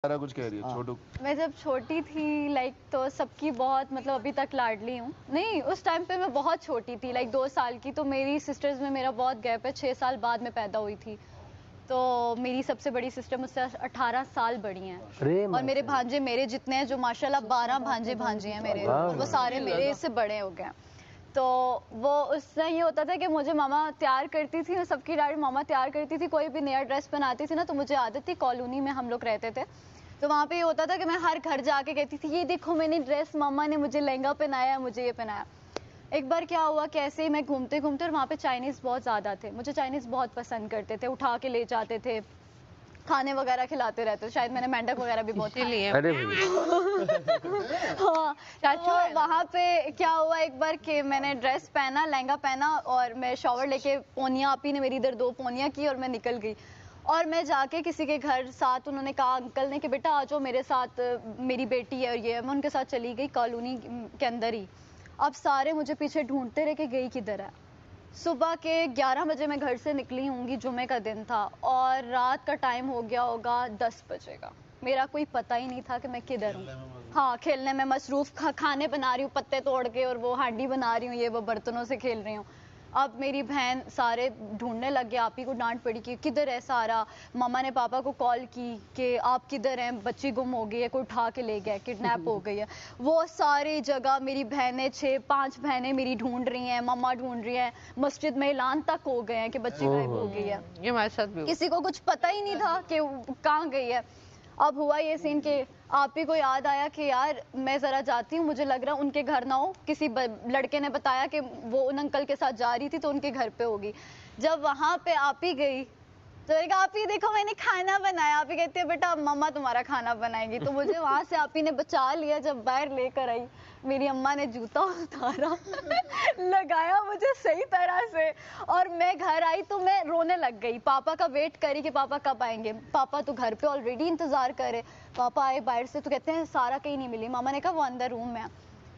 सारा कुछ कह रही है छोटू। मैं जब छोटी थी लाइक तो सबकी बहुत मतलब अभी तक लाडली हूँ। नहीं, उस टाइम पे मैं बहुत छोटी थी लाइक 2 साल की। तो मेरी सिस्टर्स में मेरा बहुत गैप है, 6 साल बाद में पैदा हुई थी। तो मेरी सबसे बड़ी सिस्टर मुझसे 18 साल बड़ी हैं और मेरे भांजे मेरे जितने हैं, जो माशाल्लाह 12 भांजे भांजे हैं मेरे, और वो सारे मेरे से बड़े हो गए। तो वो उससे ये होता था कि मुझे मामा तैयार करती थी और सबकी डायरी मामा तैयार करती थी। कोई भी नया ड्रेस बनाती थी ना तो मुझे आदत थी, कॉलोनी में हम लोग रहते थे तो वहाँ पे ये होता था कि मैं हर घर जाके कहती थी ये देखो मैंने ड्रेस, मामा ने मुझे लहंगा पहनाया, मुझे ये पहनाया। एक बार क्या हुआ, कैसे मैं घूमते घूमते, और वहाँ पे चाइनीज़ बहुत ज़्यादा थे, मुझे चाइनीज़ बहुत पसंद करते थे, उठा के ले जाते थे, खाने वगैरह खिलाते रहते थे। शायद मैंने मेंढक वगैरह भी बहुत खाया। अरे हाँ, तो वहाँ पे क्या हुआ एक बार कि मैंने ड्रेस पहना, लहंगा पहना और मैं शॉवर लेके पोनिया, आपी ने मेरी इधर 2 पोनिया की और मैं निकल गई। और मैं जाके किसी के घर साथ, उन्होंने कहा अंकल ने कि बेटा आ जाओ मेरे साथ, मेरी बेटी है और ये, मैं उनके साथ चली गई कॉलोनी के अंदर ही। अब सारे मुझे पीछे ढूंढते रहे कि गई किधर है। सुबह के 11 बजे मैं घर से निकली होंगी, जुमे का दिन था, और रात का टाइम हो गया होगा 10 बजे का। मेरा कोई पता ही नहीं था कि मैं किधर हूँ। हाँ, खेलने में मसरूफ, खाने बना रही हूँ पत्ते तोड़ के, और वो हांडी बना रही हूँ, ये वो बर्तनों से खेल रही हूँ। अब मेरी बहन सारे ढूंढने लग गए, आप ही को डांट पड़ी कि किधर है सारा। मामा ने पापा को कॉल की कि आप किधर हैं, बच्ची गुम हो गई है, कोई उठा के ले गया, किडनैप हो गई है। वो सारी जगह मेरी बहनें 5 बहनें मेरी ढूंढ रही हैं, मम्मा ढूंढ रही हैं, मस्जिद में ऐलान तक हो गए हैं कि बच्ची गायब हो गई है। ये हमारे साथ भी किसी को कुछ पता ही नहीं था कि कहाँ गई है। अब हुआ ये सीन कि आप ही को याद आया कि यार मैं ज़रा जाती हूँ, मुझे लग रहा है उनके घर ना हो। किसी लड़के ने बताया कि वो उन अंकल के साथ जा रही थी तो उनके घर पे होगी। जब वहाँ पे आप ही गई तो मैंने कहा आप ही देखो मैंने खाना बनाया। आप ही कहती है बेटा मम्मा तुम्हारा खाना बनाएगी। तो मुझे वहाँ से आप ही ने बचा लिया। जब बाहर लेकर आई मेरी अम्मा ने जूता उतारा लगाया मुझे सही तरह से, और मैं घर आई तो मैं रोने लग गई। पापा का वेट करी कि पापा कब आएंगे। पापा तो घर पे ऑलरेडी इंतजार करे। पापा आए बाहर से तो कहते हैं सारा कहीं नहीं मिली। मामा ने कहा वो अंदर रूम में।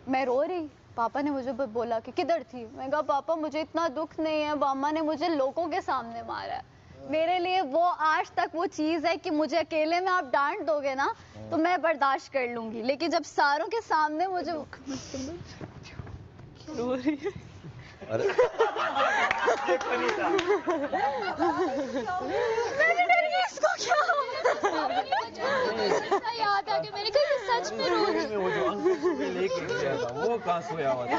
मैं रो रही। पापा ने मुझे बोला कि किधर थी। मैं कहा पापा मुझे इतना दुख नहीं है, मामा ने मुझे लोगों के सामने मारा है। मेरे लिए वो आज तक वो चीज़ है कि मुझे अकेले में आप डांट दोगे ना तो मैं बर्दाश्त कर लूंगी, लेकिन जब सारों के सामने मुझे मैंने डरी इसको क्या ऐसा याद आ कि मैंने कहा सच में रो रही। वो कहाँ सोया हुआ था?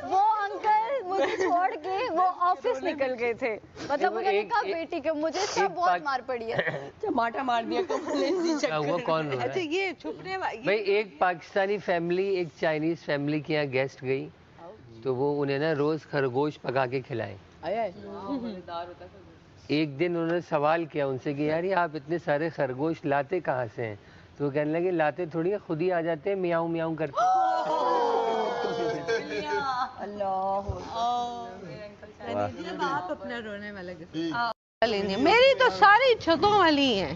वो अंकल मुझे छोड़ के वो ऑफिस निकल गए थे। मतलब मुझे कहा बेटी के मुझे इसका बहुत मार पड़ी है। टमाटर मार दिया वो कौन रो रहा है? अच्छा ये छुपने भाई एक पाकिस्तानी फैमिली एक चाइनीज फैमिली के यहाँ गेस्ट गई तो वो उन्हें ना रोज खरगोश पका के खिलाए। एक दिन उन्होंने सवाल किया उनसे कि यार ये आप इतने सारे खरगोश लाते कहाँ से हैं? तो वो कहने लगे लाते थोड़ी है, खुद ही आ जाते हैं मियाऊं मियाऊं करते। आप अपना रोने वाला मेरी तो सारी छतों वाली हैं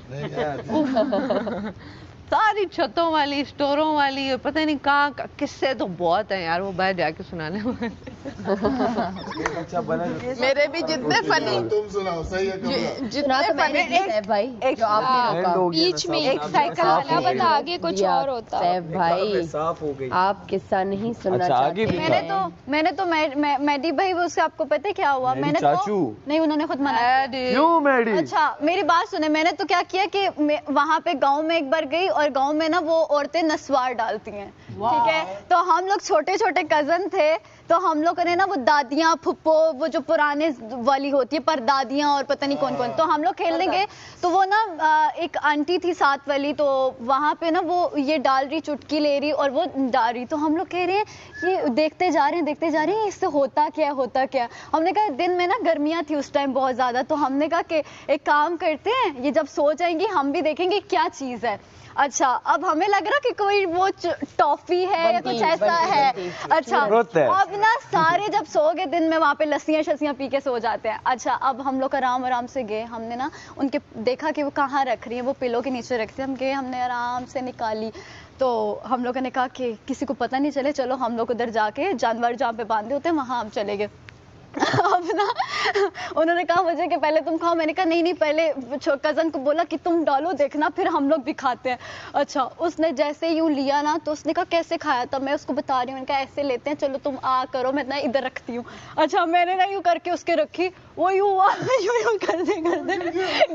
सारी छतों वाली, स्टोरों वाली, पता नहीं कहाँ किस्से तो बहुत हैं यार, वो बाहर जाके सुनाने वाले। मेरे भी जितने फनी, तुम सुनाओ सही है जितना तो मैंने एक भाई जो आपने बीच में एक साइकिल वाला बता, आगे कुछ और होता है भाई। साफ हो गई। आप किस्सा नहीं सुनना चाहते? मैंने तो मैडी भाई वो उसका आपको पता है क्या हुआ? मैंने तो नहीं, उन्होंने खुद मना किया। अच्छा मेरी बात सुने, मैंने तो क्या किया कि वहाँ पे गाँव में एक बार गई और गांव में ना वो औरतें नस्वार डालती हैं, ठीक है। तो हम लोग छोटे छोटे कजन थे तो हम लोगों ने ना वो दादियाँ फुप्पो, वो जो पुराने वाली होती है पर दादियाँ और पता नहीं कौन कौन, तो हम लोग खेलने गए तो वो ना एक आंटी थी साथ वाली, तो वहाँ पे ना वो ये डाल रही, चुटकी ले रही और वो डाल रही। तो हम लोग कह रहे हैं ये देखते जा रहे हैं इससे होता क्या। हमने कहा दिन में ना गर्मियाँ थी उस टाइम बहुत ज़्यादा, तो हमने कहा कि एक काम करते हैं, ये जब सो जाएंगी हम भी देखेंगे क्या चीज़ है। अच्छा अब हमें लग रहा कि कोई वो टॉफी है या कुछ ऐसा है। अच्छा अब ना सारे जब सो गए दिन में वहाँ पे लस्सियाँ शस्सियाँ पी के सो जाते हैं। अच्छा अब हम लोग आराम से गए, हमने ना उनके देखा कि वो कहाँ रख रही है, वो पिलो के नीचे रखती है। हम गए, हमने आराम से निकाली तो हम लोगों ने कहा कि किसी को पता नहीं चले, चलो हम लोग उधर जाके जानवर जहाँ पे बांधे होते हैं वहाँ हम चले गए। अब ना उन्होंने कहा मुझे कि पहले तुम खाओ, मैंने कहा नहीं नहीं, पहले कजन को बोला कि तुम डालो देखना फिर हम लोग भी खाते हैं। अच्छा, उसने जैसे यूं लिया ना तो उसने कहा कैसे खाया था, मैं उसको बता रही हूँ, मैंने कहा ऐसे लेते हैं, चलो तुम आ करो, मैं ना इधर रखती हूँ। अच्छा, मैंने ना यूं करके उसके रखी, वो यूं हुआ यूं करते करते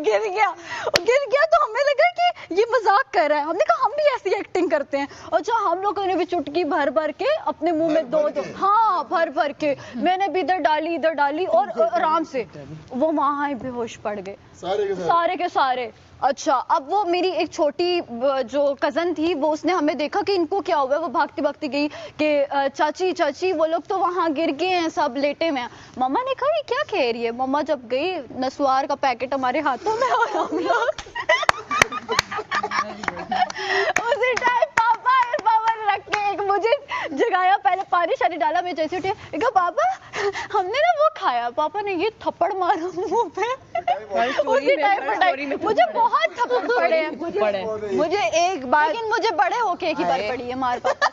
गिर गया तो हमें लगा कि ये मजाक कर रहा है, हमने कहा हम भी ऐसी एक्टिंग करते हैं। अच्छा, हम लोगों ने भी चुटकी भर भर के अपने मुंह में दो, हाँ भर के मैंने भी इधर डाली और आराम से वो वहां ही बेहोश पड़ गए सारे के सारे। अच्छा, अब वो मेरी एक छोटी जो कजन थी वो उसने हमें देखा कि इनको क्या हुआ है, वो भागती भागती गई कि चाची वो लोग तो वहां गिर गए हैं, सब लेटे में। मम्मा ने कहा ये क्या कह रही है। मम्मा जब गई, नसवार का पैकेट हमारे हाथों में और हम लोग उसी टाइम पापा ने रख के एक मुझे जगाया, पहले पानी शानी डाला, मैं जैसे उठी कहा पापा हमने ना वो खाया, पापा ने ये थप्पड़ मारा मुंह पे उसी टाइम मुझे बहुत थप्पड़ पड़े हैं। मुझे एक बार, लेकिन मुझे बड़े होके एक ही बार पड़ी है मार पापा।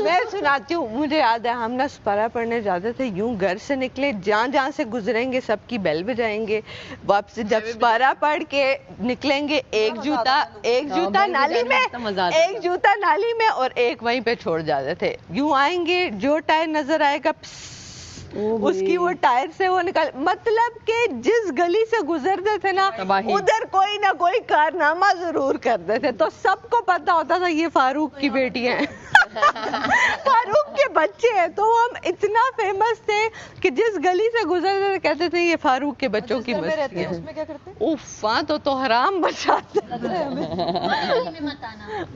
मैं सुनाती हूँ, मुझे याद है हम ना स्पारा पढ़ने जाते थे, यूं घर से निकले, जहाँ से गुजरेंगे सबकी बेल बजाएंगे, वापस जब स्पारा पढ़ के निकलेंगे एक जूता नाली में, एक जूता नाली में और एक वहीं पे छोड़ जाते थे। यूं आएंगे, जो टायर नजर आएगा उसकी वो टायर से वो निकाल, मतलब कि जिस गली से गुजरते थे ना उधर कोई ना कोई कारनामा जरूर करते थे, तो सबको पता होता था ये फारूक की बेटी है फारूक के बच्चे हैं। तो हम इतना फेमस थे कि जिस गली से गुजरते थे कहते थे ये फारूक के बच्चों की मस्ती है। उसमें क्या करते? उफ़, तो हराम बचाते।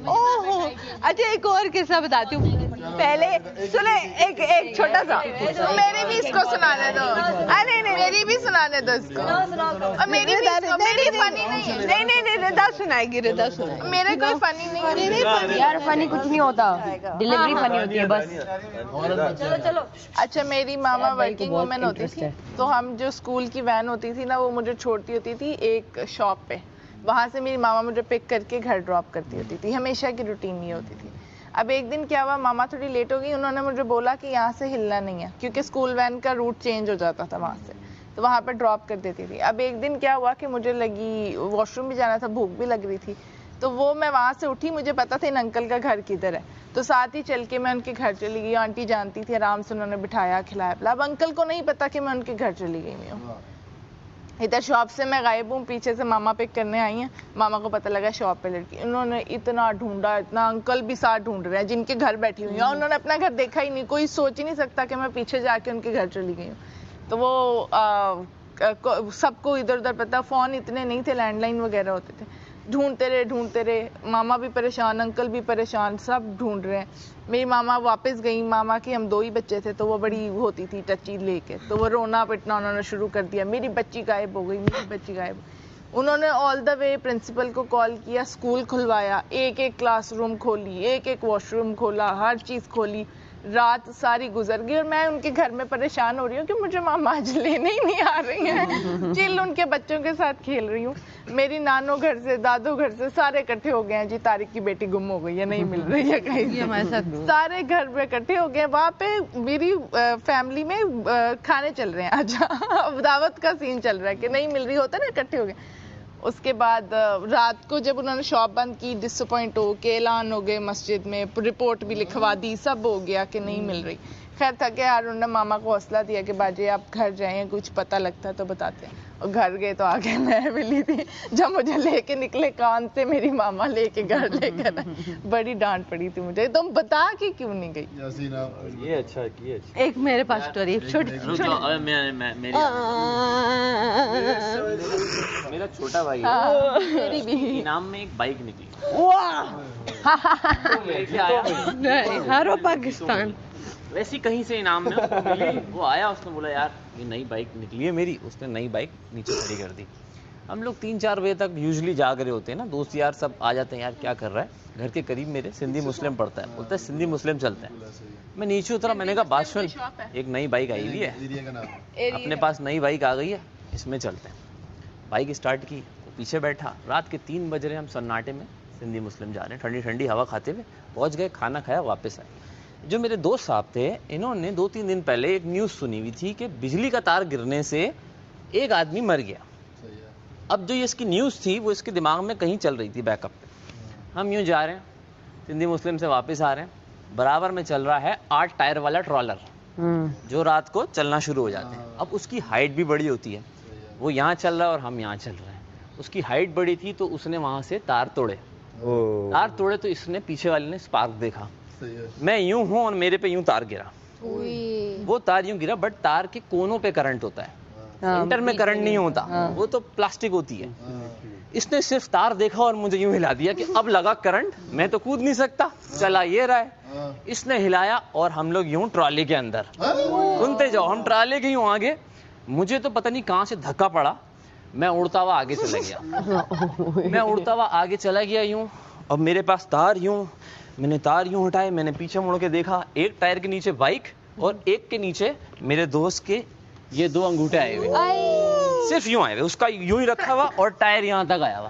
ओहो, अच्छा एक और किस्सा बताती हूँ। पहले सुने, एक छोटा सा, मेरी भी इसको सुनाने दो। नहीं मेरी भी सुनाने दो इसको। और मेरी फनी नहीं है। नहीं, रिदा सुनाएगी, रिदा सुनाएगी। मेरे कोई फनी नहीं है यार, फनी कुछ नहीं होता, डिलीवरी फनी होती है बस। चलो। अच्छा, मेरी मामा वर्किंग वुमेन होती थी, तो हम जो स्कूल की वैन होती थी ना, वो मुझे छोड़ती होती थी एक शॉप पे, वहाँ से मेरी मामा मुझे पिक करके घर ड्रॉप करती होती थी, हमेशा की रूटीन ये होती थी। अब एक दिन क्या हुआ, मामा थोड़ी लेट हो गई, उन्होंने मुझे बोला कि यहाँ से हिलना नहीं है, क्योंकि स्कूल वैन का रूट चेंज हो जाता था वहाँ से, तो वहाँ पर ड्रॉप कर देती थी। अब एक दिन क्या हुआ कि मुझे लगी वॉशरूम भी जाना था, भूख भी लग रही थी, तो वो मैं वहाँ से उठी, मुझे पता था इन अंकल का घर किधर है, तो साथ ही चल के मैं उनके घर चली गई। आंटी जानती थी, आराम से उन्होंने बिठाया, खिलाया पिलाया। अब अंकल को नहीं पता कि मैं उनके घर चली गई हूँ। इधर शॉप से मैं गायब हूँ, पीछे से मामा पिक करने आई हैं, मामा को पता लगा शॉप पे लड़की। उन्होंने इतना ढूंढा, इतना, अंकल भी साथ ढूंढ रहे हैं जिनके घर बैठी हुई हैं, उन्होंने अपना घर देखा ही नहीं। कोई सोच ही नहीं सकता कि मैं पीछे जाके उनके घर चली गई हूँ। तो वो सबको इधर उधर पता, फोन इतने नहीं थे, लैंडलाइन वगैरह होते थे। ढूंढते रहे, मामा भी परेशान, अंकल भी परेशान, सब ढूंढ रहे हैं। मेरी मामा वापस गई, मामा के हम 2 ही बच्चे थे, तो वो बड़ी होती थी टची लेके, तो वो रोना पिटना उन्होंने शुरू कर दिया, मेरी बच्ची गायब हो गई, मेरी बच्ची गायब। उन्होंने ऑल द वे प्रिंसिपल को कॉल किया, स्कूल खुलवाया, एक क्लासरूम खोली, एक वॉशरूम खोला, हर चीज़ खोली। रात सारी गुजर गई और मैं उनके घर में परेशान हो रही हूँ कि मुझे मामा आज लेने ही नहीं आ रही हैं। चिल उनके बच्चों के साथ खेल रही हूँ। मेरी नानो घर से, दादो घर से सारे इकट्ठे हो गए हैं जी, तारिक की बेटी गुम हो गई है, नहीं मिल रही है कहीं से। सारे घर में इकट्ठे हो गए। वहाँ पे मेरी फैमिली में खाने चल रहे हैं, अच्छा दावत का सीन चल रहा है कि नहीं मिल रही, होता ना इकट्ठे हो गए। उसके बाद रात को जब उन्होंने शॉप बंद की, डिसअपॉइंट हो के ऐलान हो गए मस्जिद में, रिपोर्ट भी लिखवा दी, सब हो गया कि नहीं मिल रही। खैर थके हार उन्होंने मामा को हौसला दिया कि बाजी आप घर जाएं, कुछ पता लगता है तो बताते हैं। और घर गए तो आगे मैं मिली थी, जब मुझे लेके निकले कान से मेरी मामा लेके घर लेकर बड़ी डांट पड़ी थी मुझे, तुम बता के क्यों नहीं गई। ये अच्छा। एक मेरे पास स्टोरी छोटी, मेरा छोटा भाई मेरी भी इनाम में एक बाइक निकली। हारो पाकिस्तान, वैसी कहीं से इनाम में उसको मिली। वो आया, उसने बोला यार ये नई बाइक निकली है मेरी, उसने नई बाइक नीचे खड़ी कर दी। हम लोग 3-4 बजे तक यूजुअली जाग रहे होते हैं ना, दोस्त यार सब आ जाते हैं, यार क्या कर रहा है। घर के करीब मेरे सिंधी मुस्लिम पड़ता है, बोलता है सिंधी मुस्लिम चलते हैं। मैं नीचे उतरा, मैंने कहा बात सुन, एक नई बाइक आई हुई है, अपने पास नई बाइक आ गई है, इसमें चलते हैं। बाइक स्टार्ट की, वो पीछे बैठा। रात के 3 बज रहे, हम सन्नाटे में सिंधी मुस्लिम जा रहे हैं, ठंडी ठंडी हवा खाते हुए। पहुंच गए, खाना खाया, वापस आए। जो मेरे दोस्त साहब थे, इन्होंने 2-3 दिन पहले एक न्यूज़ सुनी हुई थी कि बिजली का तार गिरने से एक आदमी मर गया। अब जो ये इसकी न्यूज़ थी वो इसके दिमाग में कहीं चल रही थी बैकअप पे। हम यूँ जा रहे हैं, सिंधी मुस्लिम से वापस आ रहे हैं, बराबर में चल रहा है 8 टायर वाला ट्रॉलर जो रात को चलना शुरू हो जाते हैं। अब उसकी हाइट भी बड़ी होती है, वो यहाँ चल रहा है और हम यहाँ चल रहे हैं। उसकी हाइट बड़ी थी तो उसने वहाँ से तार तोड़े। तार तोड़े तो इसने पीछे वाले ने स्पार्क देखा, मैं यूं हूं और मेरे पे यूं तार गिरा। वो तार यूं गिरा, बट तार के कोनों पे करंट होता है, सेंटर में करंट नहीं होता, वो तो प्लास्टिक होती है। इसने सिर्फ तार देखा और मुझे यूं हिला दिया कि अब लगा करंट, मैं तो कूद नहीं सकता, चला ये रहा है। इसने हिलाया और हम लोग यूं ट्रॉली के अंदर, सुनते जाओ, हम ट्रॉली के यूं आगे। मुझे तो पता नहीं कहाँ से धक्का पड़ा, मैं उड़ता हुआ आगे चला गया। मैं उड़ता हुआ आगे चला गया यूं। अब मेरे पास तार यूं, मैंने तार यूं हटाए, मैंने पीछे मुड़ के देखा, एक टायर के नीचे बाइक और एक के नीचे मेरे दोस्त के ये 2 अंगूठे आए हुए, सिर्फ यूं आए हुए, उसका यूं ही रखा हुआ और टायर यहाँ तक आया हुआ।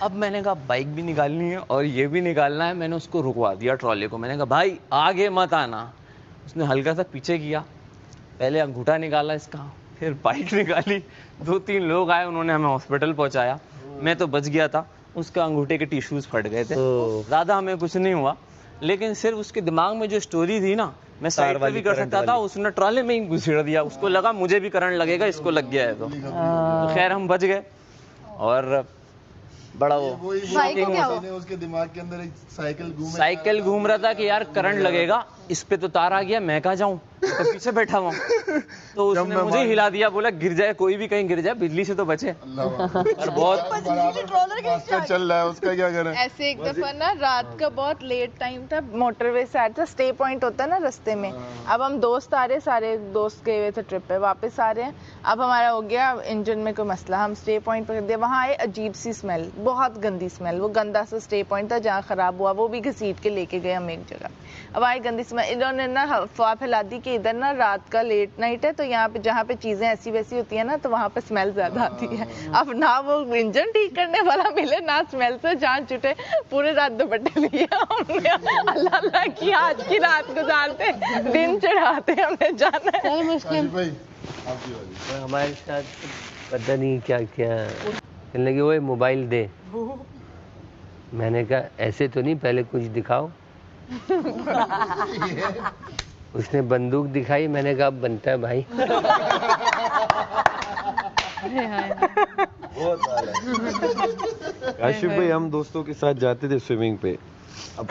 अब मैंने कहा बाइक भी निकालनी है और ये भी निकालना है। मैंने उसको रुकवा दिया ट्रॉली को, मैंने कहा भाई आगे मत आना। उसने हल्का सा पीछे किया, पहले अंगूठा निकाला इसका, फिर बाइक निकाली, 2-3 लोग आए, उन्होंने हमें हॉस्पिटल पहुंचाया। मैं तो बच गया था, उसका अंगूठे के टिश्यूज फट गए थे, ज्यादा हमें कुछ नहीं हुआ, लेकिन सिर्फ उसके दिमाग में जो स्टोरी थी ना, मैं साइड पे भी कर सकता था, उसने ट्रॉले में ही घुसेड़ दिया। उसको लगा मुझे भी करंट लगेगा, इसको लग गया है तो खैर हम बच गए। और बड़ा वो उसके दिमाग के अंदर एक साइकिल घूम रहा था कि यार करंट लगेगा, इस पे तो तार आ गया, मैं कहाँ जाऊं, तो पीछे बैठा हुआ। तो उसने मुझे हिला दिया, बोला गिर जाए, कोई भी कहीं गिर जाए, बिजली से तो बचे। और बहुत चल रहा है, उसका क्या करें। ऐसे एक दफा ना रात का बहुत लेट टाइम था, मोटरवे से आ रहा था, स्टे पॉइंट होता है ना रास्ते में। अब हम दोस्त आ रहे, सारे दोस्त गए हुए थे ट्रिप पे, वापस आ रहे हैं। अब हमारा हो गया इंजन में कोई मसला, हम स्टे पॉइंट पकड़ दिया। वहाँ आए, अजीब सी स्मेल, बहुत गंदी स्मेल, वो गंदा सा स्टे पॉइंट था जहाँ खराब हुआ, वो भी घसीट के लेके गए हम एक जगह। अब आए गंदी स्मेल, इन्होंने ना अफवाह फैला दी कि इधर ना रात का लेट नाइट है, तो यहाँ पे जहाँ पे चीजें ऐसी वैसी होती है ना, तो वहाँ पे स्मेल ज्यादा आती है। अब ना वो इंजन ठीक करने वाला मिले, ना स्मेल से जान छुटे, पूरे रात दुपट्टे लिए हमने, अल्लाह अल्लाह की आज की रात गुजारते, दिन चढ़ाते, हमने जाना है। मुस्लिम हमारे साथ पता नहीं क्या क्या कहने लगे, वो मोबाइल दे। मैंने कहा ऐसे तो नहीं, पहले कुछ दिखाओ। उसने बंदूक दिखाई, मैंने कहा अब बनता है भाई। आशिफ भाई, हम दोस्तों के साथ जाते थे स्विमिंग पे। अब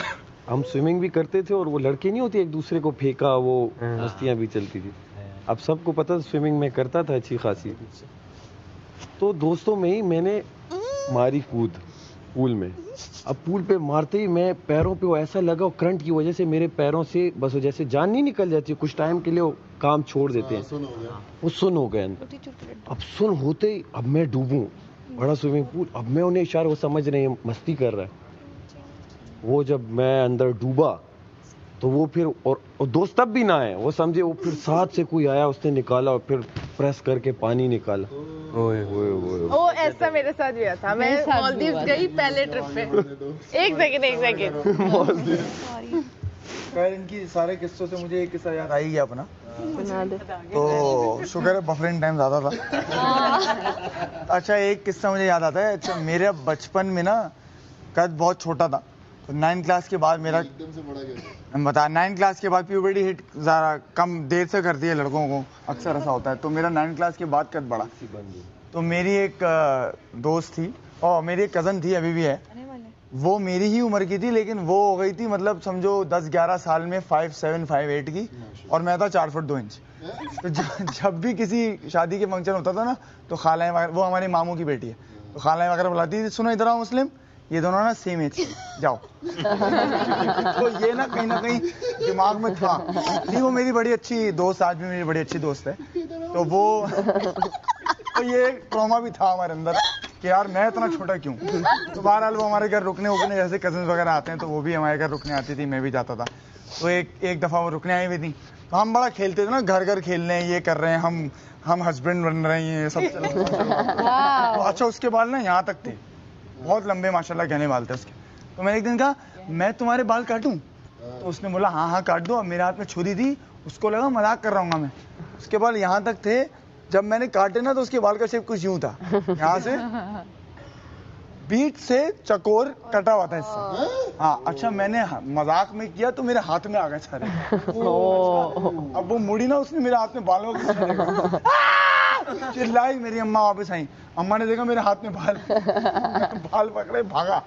हम स्विमिंग भी करते थे और वो लड़के नहीं होती एक दूसरे को फेंका, वो मस्तियां भी चलती थी। अब सबको पता था स्विमिंग में करता था अच्छी खासी, तो दोस्तों में ही मैंने मारी कूद पूल में। अब पूल पे मारते ही मैं पैरों पे वो ऐसा लगा, करंट की वजह से मेरे पैरों से बस जैसे जान नहीं निकल जाती, कुछ टाइम के लिए वो काम छोड़ देते हैं, वो सुन हो गए अंदर। अब सुन होते ही अब मैं डूबूं, बड़ा स्विमिंग पूल, अब मैं उन्हें इशारा, वो समझ रहे हैं मस्ती कर रहा है। वो जब मैं अंदर डूबा तो वो फिर और दोस्त तब भी ना आए, वो समझे, वो फिर साथ से कोई आया, उसने निकाला और फिर प्रेस करके पानी निकाला। वो ऐसा मेरे साथ भी हुआ था। मैं मालदीव्स गई पहले ट्रिप पे। एक सेकंड खैर, इनकी सारे किस्सों से मुझे एक किस्सा याद आ ही गया अपना। तो शुक्र है बफरिंग टाइम ज्यादा था। अच्छा, एक किस्सा मुझे याद आता है। अच्छा, मेरे बचपन में ना कद बहुत छोटा था, तो 9th क्लास के बाद मेरा हम बता 9th क्लास के बाद प्यूबर्टी हिट ज़रा कम देर से करती है लड़कों को, अक्सर ऐसा होता है। तो मेरा 9th क्लास के बाद कद बढ़ा। तो मेरी एक दोस्त थी और मेरी एक कज़न थी, अभी भी है, वो मेरी ही उम्र की थी, लेकिन वो हो गई थी मतलब समझो 10-11 साल में 5'7", 5'8" की, और मैं था 4 फुट 2 इंच। तो जब भी किसी शादी के फंक्शन होता था ना, तो खालाएं वगैरह, वो हमारे मामू की बेटी है, तो खालाएं वगैरह बुलाती थी, सुनो इधर आओ मुस्लिम, ये दोनों ना सेम एज जाओ। तो ये ना कहीं दिमाग में था। नहीं, वो मेरी बड़ी अच्छी दोस्त, आज भी मेरी बड़ी अच्छी दोस्त है। तो वो तो ये ट्रॉमा भी था हमारे अंदर कि यार मैं इतना छोटा क्यों। तो बहरहाल वो हमारे घर रुकने उकने, जैसे कजन वगैरह आते हैं तो वो भी हमारे घर रुकने आती थी, मैं भी जाता था। तो एक दफ़ा वो रुकने आई हुई थी, तो हम बड़ा खेलते थे ना, घर घर खेल रहे हैं, ये कर रहे हैं, हम हस्बैंड बन रहे हैं, ये सब चल रहा है। तो अच्छा, उसके बाल ना यहाँ तक थे, बहुत लंबे माशाल्लाह घने बाल थे उसके। तो मैंने एक दिन कहा, मैं तुम्हारे बाल काटूं? तो उसने बोला हाँ हाँ काट दो। मेरे हाथ में छुरी थी, उसको लगा मजाक कर रहा हूँ मैं। उसके बाद यहाँ तक थे, जब मैंने काटे ना तो उसके बाल का शेप कुछ यूं था, यहाँ से बीच से चकोर कटा हुआ था इससे। हाँ अच्छा, मैंने मजाक में किया तो मेरे हाथ में आ गए सारे। अब वो मुड़ी ना, उसने मेरे हाथ में बालों को चिल्लाई। मेरी अम्मा वापस आई, अम्मा ने देखा मेरे हाथ में बाल पकड़े, भागा।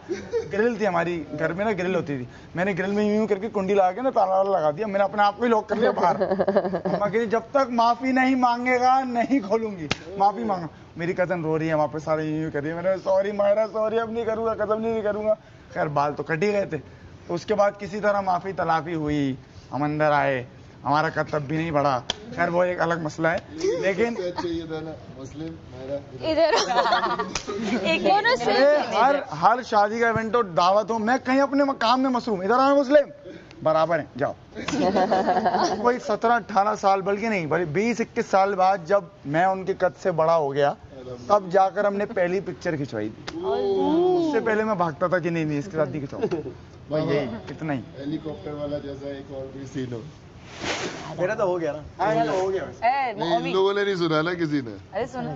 ग्रिल थी हमारी घर में ना, ग्रिल होती थी। मैंने ग्रिल में यूं करके कुंडी लगा के ना ताला वाला लगा दिया। मैंने अपने आप को ही लॉक कर लिया बाहर। अम्मा कह रही जब तक माफी नहीं मांगेगा नहीं खोलूंगी, माफी मांगा। मेरी कजन रो रही है वहाँ पे, सारे यूं कर रही है। मैंने सॉरी मायरा सॉरी, अब नहीं करूंगा, कसम नहीं करूंगा। खैर बाल तो कट ही गए थे। तो उसके बाद किसी तरह माफी तलाफी हुई, हम अंदर आए, हमारा कर्तव्य भी नहीं बढ़ा। खैर वो एक अलग मसला है। लेकिन हर शादी का इवेंट हो, दावत हो, मैं कहीं अपने काम में मसरूम, इधर आए मुस्लिम बराबर है, जाओ। कोई 17-18 साल, बल्कि नहीं, बल्कि 20-21 साल बाद जब मैं उनके कद से बड़ा हो गया, तब जाकर हमने पहली पिक्चर खिंचवाई थी। उससे पहले मैं भागता था कि नहीं इसके साथ नहीं खिंचाऊंगा। यही इतना ही। हेलीकॉप्टर वाला जैसा एक और भी सीन हो। मेरा तो हो गया ना। हो गया। इन लोगों ने नहीं सुना ना किसी ने। अरे सुना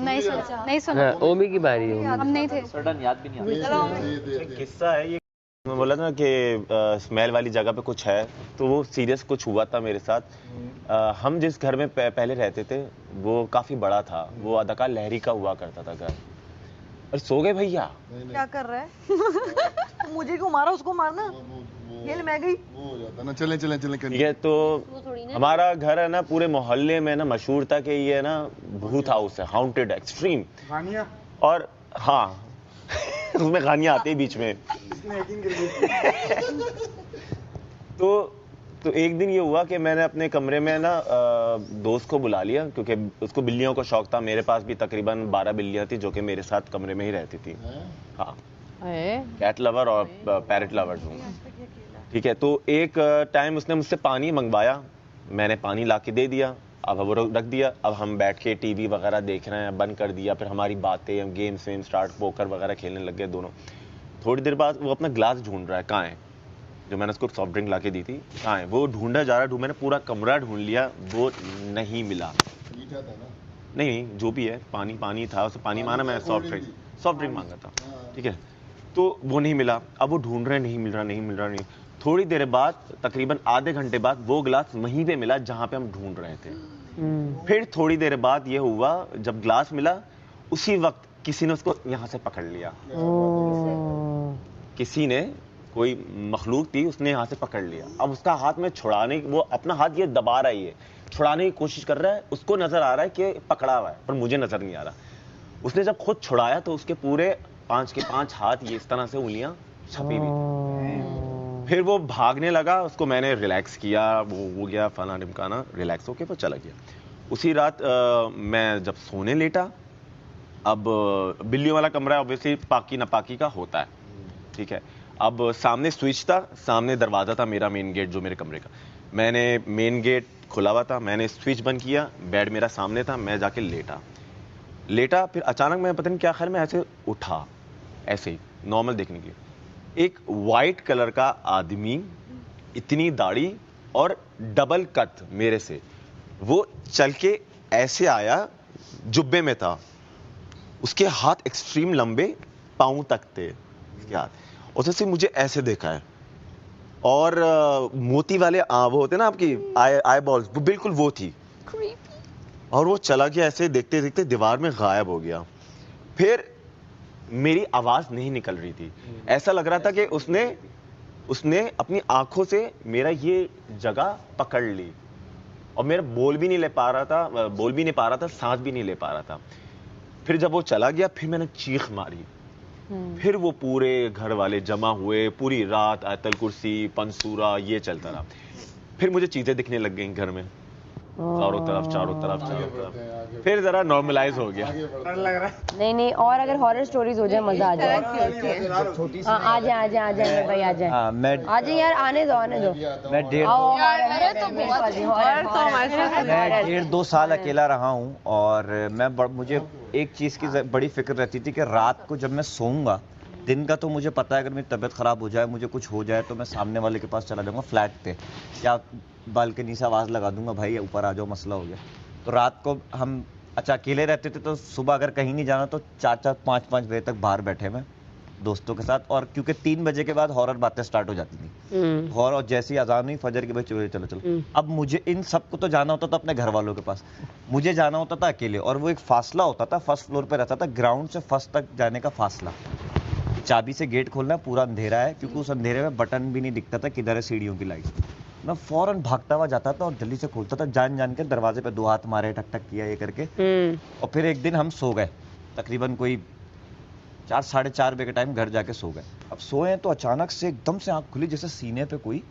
नहीं सुना। ओमी की बारी है। हम नहीं थे। सडन याद भी नहीं आता। किस्सा है ये, मैं बोला ना कि स्मेल वाली जगह पे कुछ है, तो वो सीरियस कुछ हुआ था मेरे साथ। हम जिस घर में पहले रहते थे वो काफी बड़ा था, वो अदाकार लहरी का हुआ करता था घर। और सो गए भैया। क्या कर रहा है? मुझे क्यों मारा, उसको मारना। खेल मैं गई। वो हो जाता ना, चले चले चले ठीक है। तो हमारा घर है ना, पूरे मोहल्ले में ना मशहूर था कि ये ना भूत हाउस है, हाउंटेड एक्सट्रीम। और हाँ उसमें गानियां आती है बीच में। तो एक दिन ये हुआ कि मैंने अपने कमरे में ना दोस्त को बुला लिया, क्योंकि उसको बिल्लियों का शौक था। मेरे पास भी तकरीबन 12 बिल्लियां थी जो कि मेरे साथ कमरे में ही रहती थी। हाँ, कैट लवर और पैरेट लवर हूँ। ठीक है। तो एक टाइम उसने मुझसे पानी मंगवाया, मैंने पानी ला के दे दिया। अब वो रख दिया। अब हम बैठ के टीवी वगैरह देख रहे हैं, बंद कर दिया। फिर हमारी बातें, हम गेम्स वेम स्टार्ट, पोकर वगैरह खेलने लग गए दोनों। थोड़ी देर बाद वो अपना ग्लास ढूंढ रहा है, कहाँ है, जो मैंने उसको सॉफ्ट ड्रिंक ला के दी थी, कहाँ है। वो ढूंढा जा रहा है, मैंने पूरा कमरा ढूंढ लिया, वो नहीं मिला। नहीं, जो भी है, पानी था, उसे पानी माना, मैं सॉफ्ट ड्रिंक मांगा था। ठीक है। तो वो नहीं मिला। अब वो ढूंढ रहे, नहीं मिल रहा। थोड़ी देर बाद, तकरीबन आधे घंटे बाद, वो ग्लास वहीं पे मिला जहां पे हम ढूंढ रहे थे। फिर थोड़ी देर बाद ये हुआ, जब ग्लास मिला उसी वक्त किसी ने उसको यहां से पकड़ लिया। किसी ने, कोई मखलूक थी, उसने यहां से पकड़ लिया। अब उसका हाथ में छुड़ाने, वो अपना हाथ ये दबा रहा है, छुड़ाने की कोशिश कर रहा है। उसको नजर आ रहा है कि पकड़ा हुआ है, पर मुझे नजर नहीं आ रहा। उसने जब खुद छुड़ाया तो उसके पूरे 5 के 5 हाथ ये इस तरह से उंगलियां छपी हुई। फिर वो भागने लगा, उसको मैंने रिलैक्स किया, वो हो गया फला ढिमकाना, रिलैक्स होके वो चला गया। उसी रात मैं जब सोने लेटा, अब बिल्लियों वाला कमरा ऑब्वियसली पाकी नापाकी का होता है। ठीक है। अब सामने स्विच था, सामने दरवाजा था मेरा, मेन गेट जो मेरे कमरे का। मैंने मेन गेट खुला हुआ था, मैंने स्विच बंद किया, बेड मेरा सामने था, मैं जाके लेटा। फिर अचानक मैं पता नहीं क्या ख्याल में ऐसे उठा, ऐसे ही नॉर्मल देखने के लिए। एक वाइट कलर का आदमी, इतनी दाढ़ी और डबल कट मेरे से, वो चल के ऐसे आया, जुब्बे में था, उसके हाथ एक्सट्रीम लंबे, पांव तक थे उसके हाथ। उसने मुझे ऐसे देखा है, और मोती वाले वो होते ना आपकी आई बॉल्स, वो बिल्कुल वो थी। और वो चला गया, ऐसे देखते देखते दीवार में गायब हो गया। फिर मेरी आवाज नहीं निकल रही थी, ऐसा लग रहा था कि उसने अपनी आंखों से मेरा ये जगह पकड़ ली, और मेरा बोल भी नहीं पा रहा था, सांस भी नहीं ले पा रहा था। फिर जब वो चला गया, फिर मैंने चीख मारी। फिर वो पूरे घर वाले जमा हुए, पूरी रात आयतल कुर्सी, पंसूरा, ये चलता रहा। फिर मुझे चीजें दिखने लग गई घर में, चारों तरफ। फिर जरा नॉर्मलाइज हो गया। नहीं, और अगर हॉरर स्टोरीज हो जाए मजा आ जाए। आ जाए भाई, आ जाए। आ जाए यार, आने दो। मैं 1.5-2 साल अकेला रहा हूँ, और मुझे एक चीज की बड़ी फिक्र रहती थी कि रात को जब मैं सोऊंगा दिन का तो मुझे पता है अगर मेरी तबीयत खराब हो जाए, मुझे कुछ हो जाए, तो मैं सामने वाले के पास चला जाऊंगा फ्लैट पे, या बालकनी से आवाज़ लगा दूंगा, भाई ऊपर आ जाओ, मसला हो गया। तो रात को हम अच्छा अकेले रहते थे, तो सुबह अगर कहीं नहीं जाना तो 4-4, 5-5 बजे तक बाहर बैठे मैं दोस्तों के साथ, और क्योंकि 3 बजे के बाद हॉरर बातें स्टार्ट हो जाती थी। हॉरर, और जैसी अजान हुई फजर की, भाई चलो चलो। अब मुझे इन सबको तो जाना होता था अपने घर वालों के पास, मुझे जाना होता था अकेले, और वो एक फासला होता था, फर्स्ट फ्लोर पे रहता था, ग्राउंड से फर्स्ट तक जाने का फासला, चाबी से गेट खोलना, पूरा अंधेरा है, क्योंकि उस अंधेरे में बटन भी नहीं दिखता था किधर है सीढ़ियों की लाइट। मैं फौरन भागता हुआ जाता था और जल्दी से खोलता था, जान के दरवाजे पे 2 हाथ मारे, टक टक किया ये करके। और फिर एक दिन हम सो गए, तकरीबन कोई 4, 4:30 बजे के टाइम घर जाके सो गए। अब सोए तो अचानक से एकदम से आंख खुली, जैसे सीने पे कोई,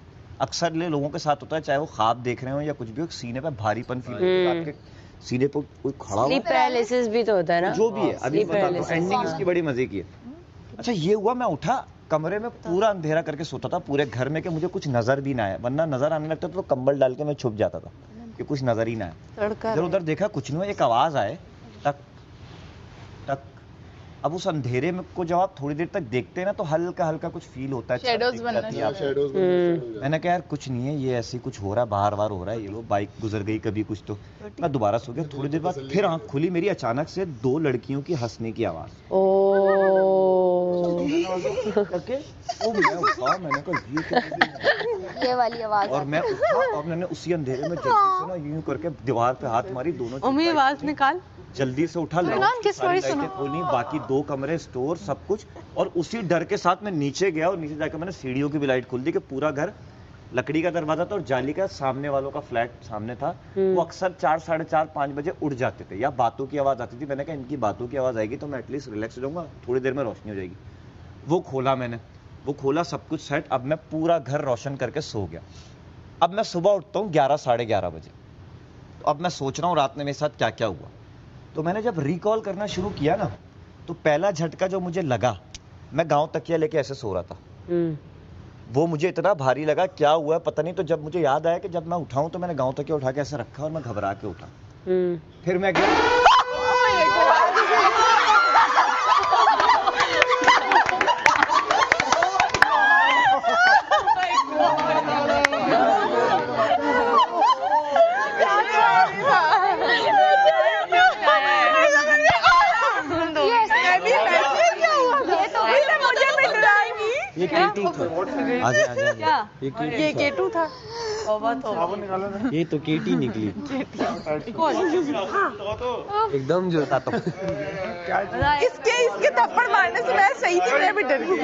अक्सर लोगों के साथ होता है, चाहे वो ख्वाब देख रहे हो या कुछ भी हो, सीने पे भारीपन फील होता है, आपके सीने पे कोई खड़ा हुआ। स्लीप पैरालिसिस भी तो होता है ना, जो भी है, अभी एंडिंग इसकी बड़ी मजे की है। अच्छा ये हुआ, मैं उठा, कमरे में पूरा अंधेरा करके सोता था पूरे घर में, कि मुझे कुछ नजर भी ना आए, वरना नजर आने लगता तो कंबल डाल के मैं छुप जाता था कि कुछ नजर ही ना आए। इधर उधर देखा, कुछ नहीं हुआ, एक आवाज आए, टक टक। अब उस अंधेरे में को जब आप थोड़ी देर तक देखते हैं ना, तो हल्का हल्का कुछ फील होता है, शेडोज बनना। मैंने कहा यार कुछ नहीं है, ये ऐसे कुछ हो रहा है, बाहर हो रहा है, ये वो बाइक गुजर गई कभी कुछ। तो मैं दोबारा सो गया। थोड़ी देर बाद फिर आंख खुली मेरी, अचानक से 2 लड़कियों की हंसने की आवाज। मैंने कहा ये वाली आवाज, और मैं उठा और मैंने उसी अंधेरे में जल्दी से ना यूं करके दीवार पे हाथ मारी, दोनों आवाज निकाल, जल्दी से उठा, खोली, बाकी 2 कमरे, स्टोर, सब कुछ। और उसी डर के साथ मैं नीचे गया, और नीचे जाकर मैंने सीढ़ियों की भी लाइट खोल दी, कि पूरा घर, लकड़ी का दरवाजा था और जाली का, सामने वालों का फ्लैट सामने था, वो अक्सर 4, 4:30, 5 बजे उड़ जाते थे, या बातों की आवाज आती थी। मैंने कहा इनकी बातों की आवाज आएगी तो मैं एटलीस्ट रिलैक्स हो जाऊंगा, थोड़ी देर में रोशनी हो जाएगी। वो खोला मैंने, वो खोला, सब कुछ सेट। अब मैं पूरा घर रोशन करके सो गया। अब मैं सुबह उठता हूँ 11, 11:30 बजे। तो अब मैं सोच रहा हूँ रात में मेरे साथ क्या क्या हुआ। तो मैंने जब रिकॉल करना शुरू किया ना, तो पहला झटका जो मुझे लगा, मैं गांव तकिया लेके ऐसे सो रहा था, वो मुझे इतना भारी लगा, क्या हुआ पता नहीं। तो जब मुझे याद आया कि जब मैं उठाऊं तो मैंने गांव तकिया उठा के ऐसे रखा और मैं घबरा के उठा। फिर मैं गया, ये केटी था, ये केटू था, ये तो केटी निकली एकदम जो था। तो इसके थप्पड़ मारने से मैं सही थी, मैं भी डर गई।